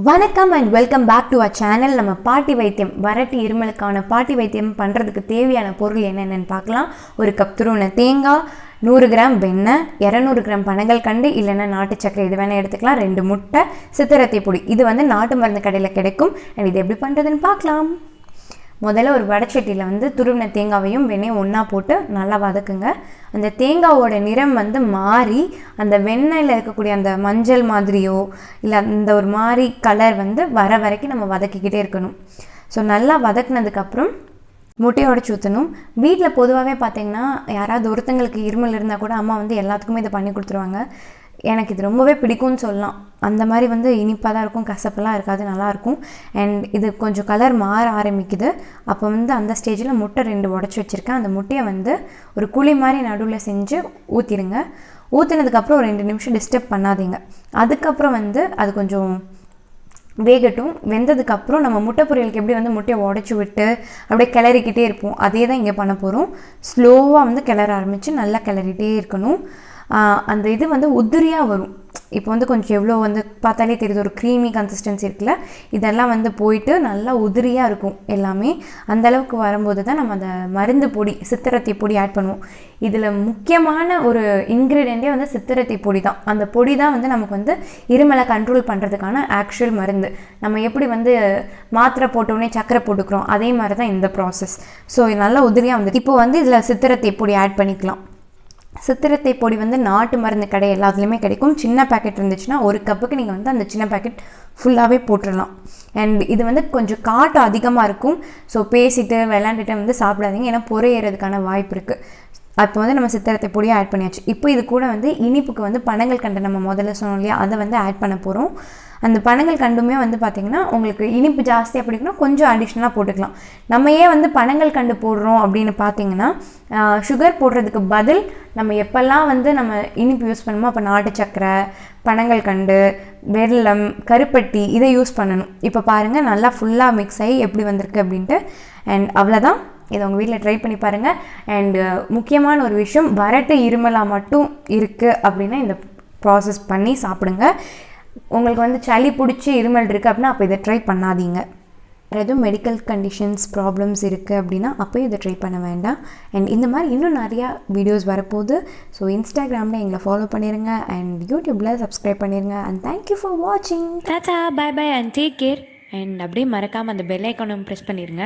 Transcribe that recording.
வணக்கம் and welcome back to our channel. நம்ம பாட்டி வைத்தியம் வறட்டு இருமலுக்கான பாட்டி வைத்தியம் பண்ணுறதுக்கு தேவையான பொருள் என்னென்னு பார்க்கலாம். ஒரு கப் துருவின தேங்காய், 100 கிராம் வெண்ணெய், 200 கிராம் பனங்கல்கண்டு இல்லைன்னா நாட்டு சக்கரை இது வேணால் எடுத்துக்கலாம், 2 முட்டை, சித்திரத்தை பொடி. இது நாட்டு மருந்து கடையில் கிடைக்கும். அண்ட் இது எப்படி பண்ணுறதுன்னு பார்க்கலாம். முதல்ல ஒரு வடச்சட்டியில் துருவின தேங்காவையும் வெண்ணெயும் ஒன்றா போட்டு நல்லா வதக்குங்க. அந்த தேங்காவோட நிறம் மாறி அந்த வெண்ணெயில் இருக்கக்கூடிய அந்த மஞ்சள் மாதிரியோ இல்லை அந்த ஒரு மாதிரி கலர் வர வரைக்கும் நம்ம வதக்கிக்கிட்டே இருக்கணும். ஸோ நல்லா வதக்குனதுக்கப்புறம் முட்டையை உடச்சி ஊற்றணும். வீட்டில் பொதுவாகவே பார்த்திங்கன்னா யாராவது ஒருத்தங்களுக்கு இருமல் இருந்தால் கூட அம்மா எல்லாத்துக்குமே இதை பண்ணி கொடுத்துருவாங்க. எனக்கு இது ரொம்பவே பிடிக்கும்னு சொல்லலாம். அந்த மாதிரி இனிப்பாக தான் இருக்கும், கசப்பெல்லாம் இருக்காது, நல்லாயிருக்கும். அண்ட் இது கொஞ்சம் கலர் மாற ஆரம்பிக்குது. அப்போ அந்த ஸ்டேஜில் முட்டை 2 உடச்சி வச்சுருக்கேன். அந்த முட்டையை ஒரு குழி மாதிரி நடுவில் செஞ்சு ஊற்றிடுங்க. ஊற்றினதுக்கப்புறம் ஒரு 2 நிமிஷம் டிஸ்டர்ப் பண்ணாதீங்க. அதுக்கப்புறம் அது கொஞ்சம் வேகட்டும். வெந்ததுக்கப்புறம் நம்ம முட்டை பொரியலுக்கு எப்படி முட்டையை உடச்சி விட்டு அப்படியே கிளறிக்கிட்டே இருப்போம், அதே தான் இங்கே பண்ண போகிறோம். ஸ்லோவாக கிளற ஆரம்பித்து நல்லா கிளறிட்டே இருக்கணும். அந்த இது உதிரியாக வரும். இப்போ கொஞ்சம் எவ்வளோ பார்த்தாலே தெரியுது, ஒரு க்ரீமி கன்சிஸ்டன்சி இருக்குல்ல, இதெல்லாம் போயிட்டு நல்லா உதிரியாக இருக்கும் எல்லாமே. அந்தளவுக்கு வரும்போது தான் நம்ம அந்த மருந்து பொடி சித்திரத்தை பொடி ஆட் பண்ணுவோம். இதில் முக்கியமான ஒரு இன்க்ரீடியண்ட்டே சித்திரத்தை பொடி தான். அந்த பொடி தான் நமக்கு இருமலை கண்ட்ரோல் பண்ணுறதுக்கான ஆக்சுவல் மருந்து. நம்ம எப்படி மாத்திரை போட்டோடனே சக்கரை போட்டுக்கிறோம், அதே மாதிரி தான் இந்த ப்ராசஸ். ஸோ நல்லா உதிரியாக இப்போ இதில் சித்திரத்தை பொடி ஆட் பண்ணிக்கலாம். சித்திரத்தை பொடி நாட்டு மருந்து கடை எல்லாத்துலேயுமே கிடைக்கும். சின்ன பேக்கெட் இருந்துச்சுன்னா ஒரு கப்புக்கு நீங்கள் அந்த சின்ன பேக்கெட் ஃபுல்லாகவே போட்டுடலாம். அண்ட் இது கொஞ்சம் காட்டம் அதிகமாக இருக்கும். ஸோ பேசிட்டு விளாண்டுட்டு சாப்பிடாதீங்க, ஏன்னா பொறையறதுக்கான வாய்ப்பு இருக்குது. அப்போ நம்ம சித்திரத்தை பொடியை ஆட் பண்ணியாச்சு. இப்போ இது கூட இனிப்புக்கு பனங்கல்கண்டு நம்ம முதல்ல சொன்னோம் இல்லையா, அதை ஆட் பண்ண போகிறோம். அந்த பனங்கல்கண்டுமே பார்த்திங்கன்னா உங்களுக்கு இனிப்பு ஜாஸ்தியாக பிடிக்கணும், கொஞ்சம் அடிஷ்னலாக போட்டுக்கலாம். நம்ம ஏன் பனங்கல்கண்டு போடுறோம் அப்படின்னு பார்த்தீங்கன்னா, சுகர் போடுறதுக்கு பதில் நம்ம எப்போல்லாம் நம்ம இனிப்பு யூஸ் பண்ணுமோ அப்போ நாட்டு சக்கரை, பனங்கல்கண்டு, வெல்லம், கருப்பட்டி இதை யூஸ் பண்ணணும். இப்போ பாருங்கள் நல்லா ஃபுல்லாக மிக்ஸ் ஆகி எப்படி வந்திருக்கு அப்படின்ட்டு. அண்ட் அவ்வளோதான். இதை உங்கள் வீட்டில் ட்ரை பண்ணி பாருங்கள். அண்டு முக்கியமான ஒரு விஷயம், வறட்டு இருமலாக மட்டும் இருக்குது அப்படின்னா இந்த ப்ராசஸ் பண்ணி சாப்பிடுங்க. உங்களுக்கு சளி பிடிச்சி இருமல் இருக்குது அப்படின்னா அப்போ இதை ட்ரை பண்ணாதீங்க. வேறு எதுவும் மெடிக்கல் கண்டிஷன்ஸ் ப்ராப்ளம்ஸ் இருக்குது அப்படின்னா அப்போயும் இதை ட்ரை பண்ண வேண்டாம். அண்ட் இந்த மாதிரி இன்னும் நிறையா வீடியோஸ் வரப்போகுது. ஸோ இன்ஸ்டாகிராமில் எங்களை ஃபாலோ பண்ணிடுங்க அண்ட் யூடியூப்பில் சப்ஸ்கிரைப் பண்ணிடுங்க. அண்ட் தேங்க்யூ ஃபார் வாட்சிங். டாடா, bye bye and take care. And அப்படியே மறக்காமல் அந்த பெல் ஐக்கானும் ப்ரெஸ் பண்ணிடுங்க.